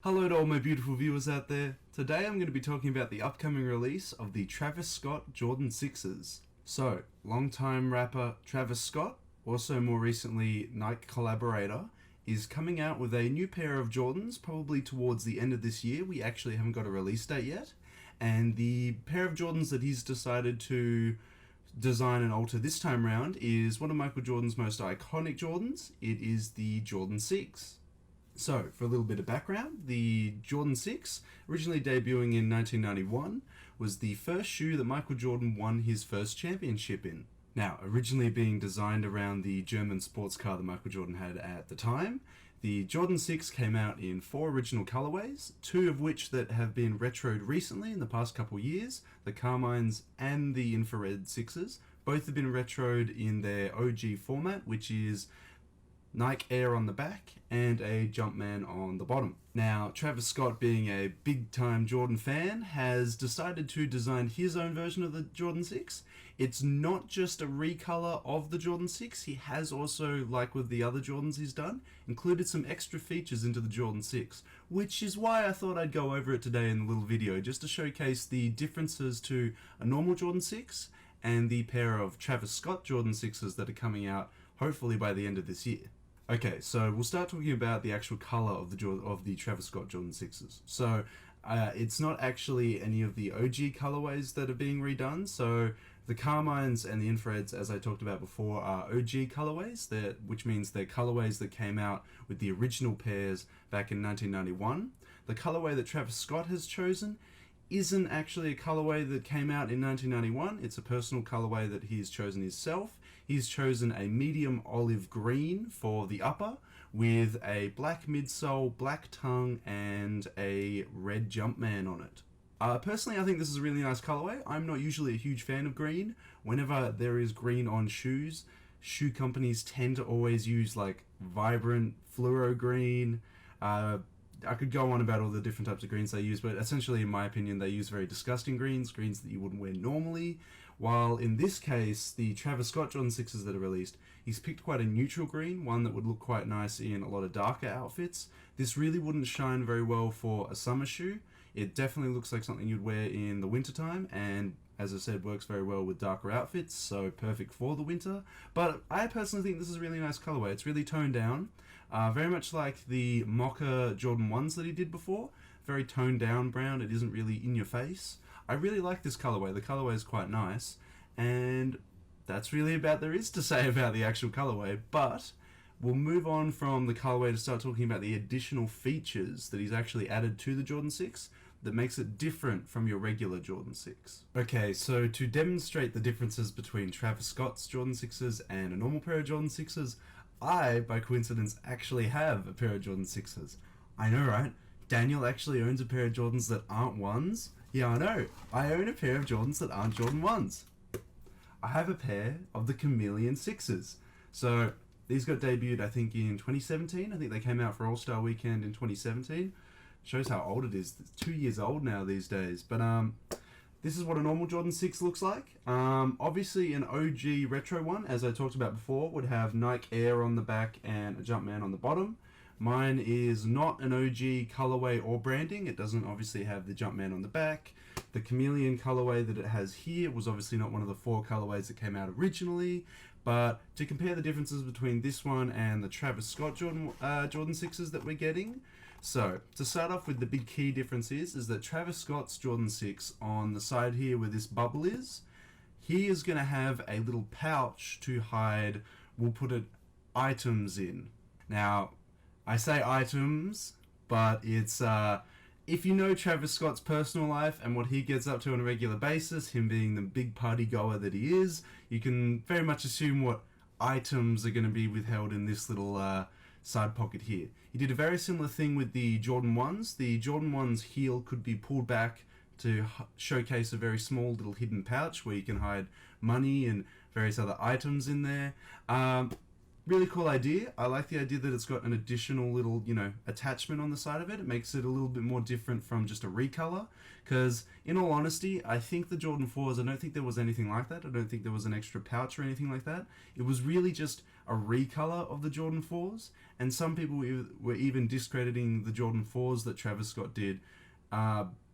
Hello to all my beautiful viewers out there. Today I'm going to be talking about the upcoming release of the Travis Scott Jordan 6s. So, longtime rapper Travis Scott, also more recently Nike collaborator, is coming out with a new pair of Jordans probably towards the end of this year. We actually haven't got a release date yet. And the pair of Jordans that he's decided to design and alter this time round is one of Michael Jordan's most iconic Jordans. It is the Jordan 6. So, for a little bit of background, the Jordan 6, originally debuting in 1991, was the first shoe that Michael Jordan won his first championship in. Now, originally being designed around the German sports car that Michael Jordan had at the time, the Jordan 6 came out in 4 original colorways, 2 of which that have been retroed recently in the past couple years, the Carmines and the Infrared 6s. Both have been retroed in their OG format, which is Nike Air on the back and a Jumpman on the bottom. Now, Travis Scott, being a big-time Jordan fan, has decided to design his own version of the Jordan 6. It's not just a recolor of the Jordan 6, he has also, like with the other Jordans he's done, included some extra features into the Jordan 6, which is why I thought I'd go over it today in the little video, just to showcase the differences to a normal Jordan 6 and the pair of Travis Scott Jordan 6s that are coming out hopefully by the end of this year. Okay, so we'll start talking about the actual color of the Travis Scott Jordan 6s. So it's not actually any of the OG colorways that are being redone. So the Carmines and the Infrareds, as I talked about before, are OG colorways, which means they're colorways that came out with the original pairs back in 1991. The colorway that Travis Scott has chosen isn't actually a colorway that came out in 1991. It's a personal colorway that he's chosen himself. He's chosen a medium olive green for the upper with a black midsole, black tongue, and a red Jumpman on it. Personally, I think this is a really nice colorway. I'm not usually a huge fan of green. Whenever there is green on shoes, shoe companies tend to always use like vibrant fluoro green. I could go on about all the different types of greens they use, but essentially, in my opinion, they use very disgusting greens that you wouldn't wear normally. While in this case, the Travis Scott Jordan 6s that are released, he's picked quite a neutral green, one that would look quite nice in a lot of darker outfits. This really wouldn't shine very well for a summer shoe. It definitely looks like something you'd wear in the wintertime, and as I said, works very well with darker outfits, so perfect for the winter. But I personally think this is a really nice colorway. It's really toned down, very much like the Mocha Jordan 1s that he did before. Very toned down brown, it isn't really in your face. I really like this colorway. The colorway is quite nice, and that's really about there is to say about the actual colorway. But we'll move on from the colorway to start talking about the additional features that he's actually added to the Jordan 6 that makes it different from your regular Jordan 6. Okay, so to demonstrate the differences between Travis Scott's Jordan 6s and a normal pair of Jordan 6s, I, by coincidence, actually have a pair of Jordan 6s. I know, right? Daniel actually owns a pair of Jordans that aren't 1s. Yeah, I know. I own a pair of Jordans that aren't Jordan 1s. I have a pair of the Chameleon 6s. So, these got debuted, I think, in 2017. I think they came out for All-Star Weekend in 2017. Shows how old it is. It's 2 years old now these days. But this is what a normal Jordan 6 looks like. Obviously, an OG retro one, as I talked about before, would have Nike Air on the back and a Jumpman on the bottom. Mine is not an OG colorway or branding. It doesn't obviously have the Jumpman on the back. The Chameleon colorway that it has here was obviously not one of the 4 colorways that came out originally. But to compare the differences between this one and the Travis Scott Jordan 6s that we're getting, so to start off with, the big key difference is that Travis Scott's Jordan 6 on the side here where this bubble is, he is going to have a little pouch to hide, we'll put it, items in. Now, I say items, but it's, if you know Travis Scott's personal life and what he gets up to on a regular basis, him being the big party goer that he is, you can very much assume what items are going to be withheld in this little side pocket here. He did a very similar thing with the Jordan 1s. The Jordan 1's heel could be pulled back to showcase a very small little hidden pouch where you can hide money and various other items in there. Really cool idea. I like the idea that it's got an additional little, attachment on the side of it. It makes it a little bit more different from just a recolor. Because, in all honesty, I think the Jordan 4s, I don't think there was anything like that. I don't think there was an extra pouch or anything like that. It was really just a recolor of the Jordan 4s. And some people were even discrediting the Jordan 4s that Travis Scott did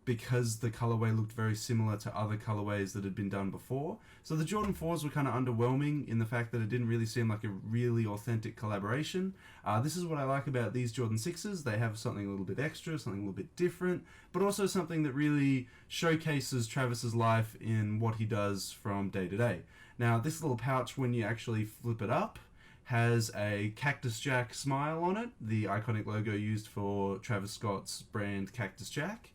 because the colorway looked very similar to other colorways that had been done before. So the Jordan 4s were kind of underwhelming in the fact that it didn't really seem like a really authentic collaboration. This is what I like about these Jordan 6s. They have something a little bit extra, something a little bit different, but also something that really showcases Travis's life in what he does from day to day. Now, this little pouch, when you actually flip it up, has a Cactus Jack smile on it, the iconic logo used for Travis Scott's brand Cactus Jack.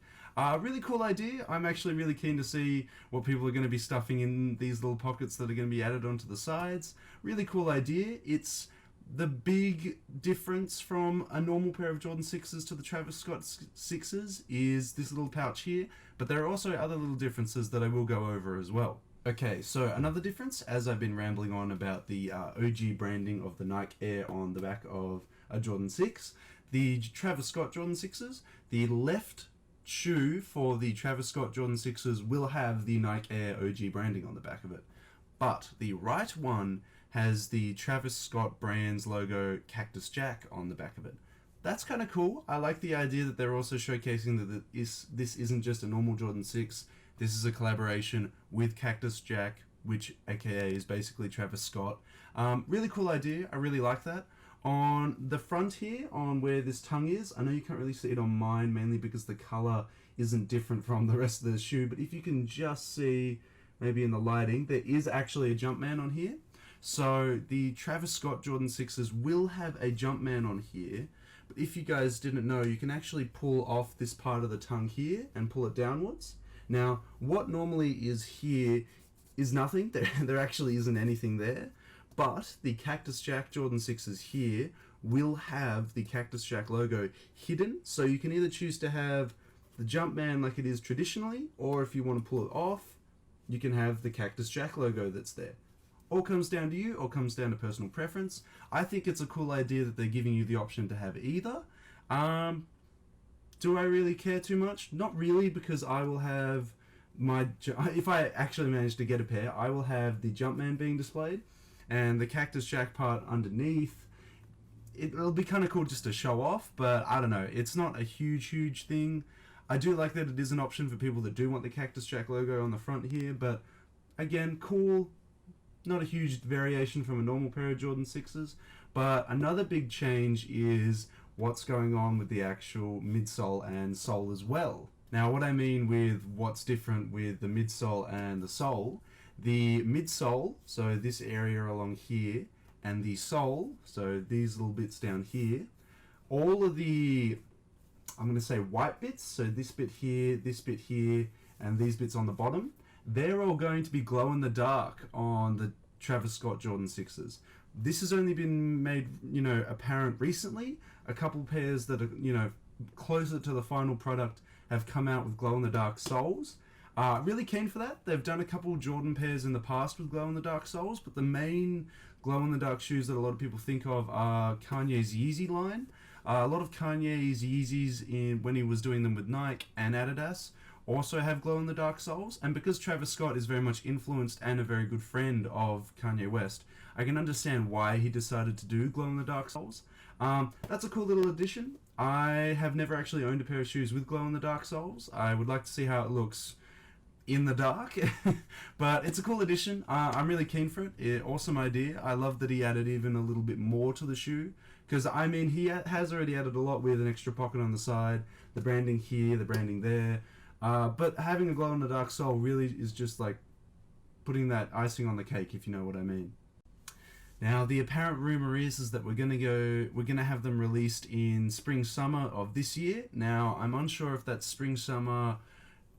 Really cool idea. I'm actually really keen to see what people are going to be stuffing in these little pockets that are going to be added onto the sides. Really cool idea. It's the big difference from a normal pair of Jordan 6s to the Travis Scott 6s is this little pouch here, but there are also other little differences that I will go over as well. Okay, so another difference, as I've been rambling on about the OG branding of the Nike Air on the back of a Jordan 6, the Travis Scott Jordan 6s, the left shoe for the Travis Scott Jordan 6s will have the Nike Air OG branding on the back of it. But the right one has the Travis Scott brand's logo Cactus Jack on the back of it. That's kind of cool. I like the idea that they're also showcasing that this isn't just a normal Jordan 6. This is a collaboration with Cactus Jack, which aka is basically Travis Scott. Really cool idea. I really like that. On the front here, on where this tongue is, I know you can't really see it on mine, mainly because the color isn't different from the rest of the shoe, but if you can just see, maybe in the lighting, there is actually a Jumpman on here. So the Travis Scott Jordan 6s will have a Jumpman on here, but if you guys didn't know, you can actually pull off this part of the tongue here and pull it downwards. Now, what normally is here is nothing. There actually isn't anything there. But the Cactus Jack Jordan 6s here will have the Cactus Jack logo hidden. So you can either choose to have the Jumpman like it is traditionally, or if you want to pull it off, you can have the Cactus Jack logo that's there. All comes down to you, all comes down to personal preference. I think it's a cool idea that they're giving you the option to have either. Do I really care too much? Not really, because I will have if I actually manage to get a pair, I will have the Jumpman being displayed. And the Cactus Jack part underneath, it'll be kind of cool just to show off, but I don't know, it's not a huge thing. I do like that it is an option for people that do want the Cactus Jack logo on the front here, but again, cool, not a huge variation from a normal pair of Jordan 6s. But another big change is what's going on with the actual midsole and sole as well. Now, what I mean with what's different with the midsole and the sole, the midsole, so this area along here, and the sole, so these little bits down here, all of the, I'm going to say white bits, so this bit here, and these bits on the bottom, they're all going to be glow in the dark on the Travis Scott Jordan 6s. This has only been made, apparent recently. A couple pairs that are, closer to the final product have come out with glow in the dark soles. Really keen for that. They've done a couple Jordan pairs in the past with glow in the dark soles, but the main glow in the dark shoes that a lot of people think of are Kanye's Yeezy line. A lot of Kanye's Yeezys when he was doing them with Nike and Adidas also have glow in the dark soles, and because Travis Scott is very much influenced and a very good friend of Kanye West, I can understand why he decided to do glow in the dark soles. That's a cool little addition. I have never actually owned a pair of shoes with glow in the dark soles. I would like to see how it looks in the dark, but it's a cool addition. I'm really keen for it. Awesome idea. I love that he added even a little bit more to the shoe, because I mean he has already added a lot with an extra pocket on the side, the branding here, the branding there, but having a glow in the dark sole really is just like putting that icing on the cake, if you know what I mean. Now, the apparent rumor is that we're gonna have them released in spring-summer of this year. Now, I'm unsure if that's spring-summer,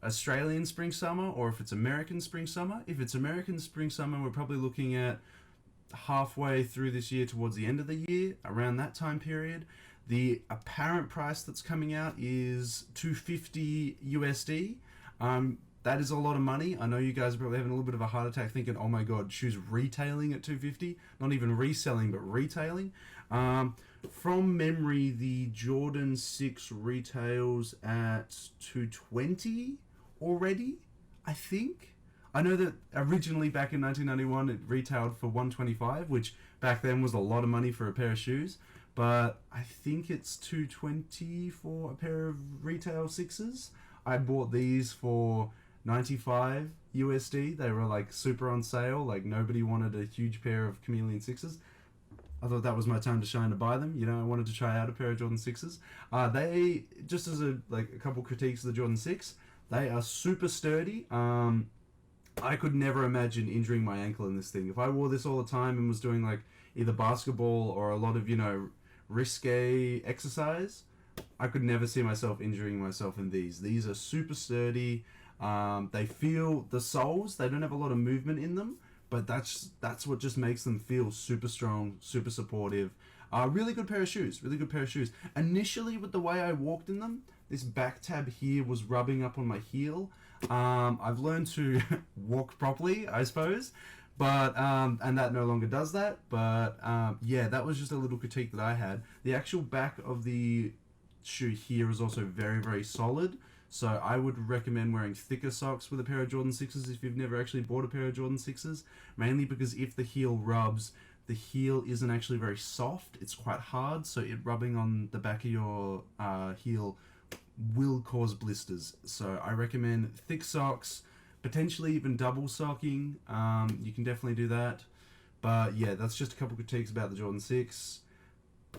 Australian spring-summer, or if it's American spring-summer. If it's American spring-summer, we're probably looking at halfway through this year towards the end of the year, around that time period. The apparent price that's coming out is $250 USD. that is a lot of money. I know you guys are probably having a little bit of a heart attack thinking, oh my god, shoes retailing at $250, not even reselling but retailing. From memory, the Jordan 6 retails at $220 already, I think. I know that originally back in 1991 it retailed for $125, which back then was a lot of money for a pair of shoes. But I think it's $220 for a pair of retail 6s. I bought these for 95 USD. They were like super on sale. Like nobody wanted a huge pair of Chameleon 6s. I thought that was my time to shine to buy them. You know, I wanted to try out a pair of Jordan 6s. They, just as a couple critiques of the Jordan 6, they are super sturdy. I could never imagine injuring my ankle in this thing. If I wore this all the time and was doing like either basketball or a lot of, you know, risque exercise, I could never see myself injuring myself in these. These are super sturdy. They feel, the soles, they don't have a lot of movement in them, but that's what just makes them feel super strong, super supportive. Really good pair of shoes, really good pair of shoes. Initially, with the way I walked in them, this back tab here was rubbing up on my heel. I've learned to walk properly, I suppose, but and that no longer does that. But yeah, that was just a little critique that I had. The actual back of the shoe here is also very, very solid. So I would recommend wearing thicker socks with a pair of Jordan 6s if you've never actually bought a pair of Jordan 6s. Mainly because if the heel rubs, the heel isn't actually very soft. It's quite hard, so it rubbing on the back of your heel will cause blisters. So I recommend thick socks, potentially even double socking. You can definitely do that. But yeah, that's just a couple critiques about the Jordan 6.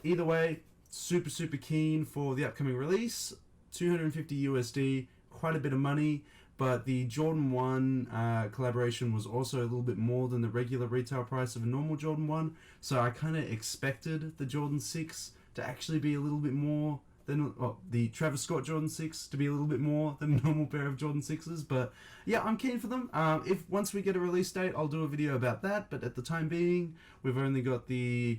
Either way, super, super keen for the upcoming release. 250 USD, quite a bit of money, but the Jordan 1 collaboration was also a little bit more than the regular retail price of a normal Jordan 1, so I kind of expected the Jordan 6 to actually be a little bit more than, well, the Travis Scott Jordan 6 to be a little bit more than a normal pair of Jordan 6s, but yeah, I'm keen for them. If once we get a release date, I'll do a video about that, but at the time being, we've only got the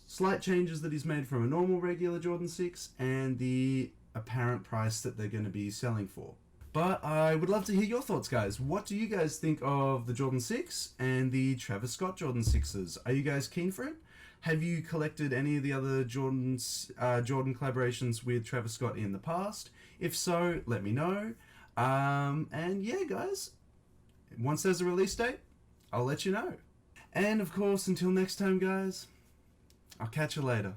slight changes that he's made from a normal regular Jordan 6 and the apparent price that they're going to be selling for. But I would love to hear your thoughts, guys. What do you guys think of the Jordan 6 and the Travis Scott Jordan 6s? Are you guys keen for it? Have you collected any of the other Jordan collaborations with Travis Scott in the past? If so, let me know. And yeah, guys, once there's a release date, I'll let you know. And of course, until next time, guys, I'll catch you later.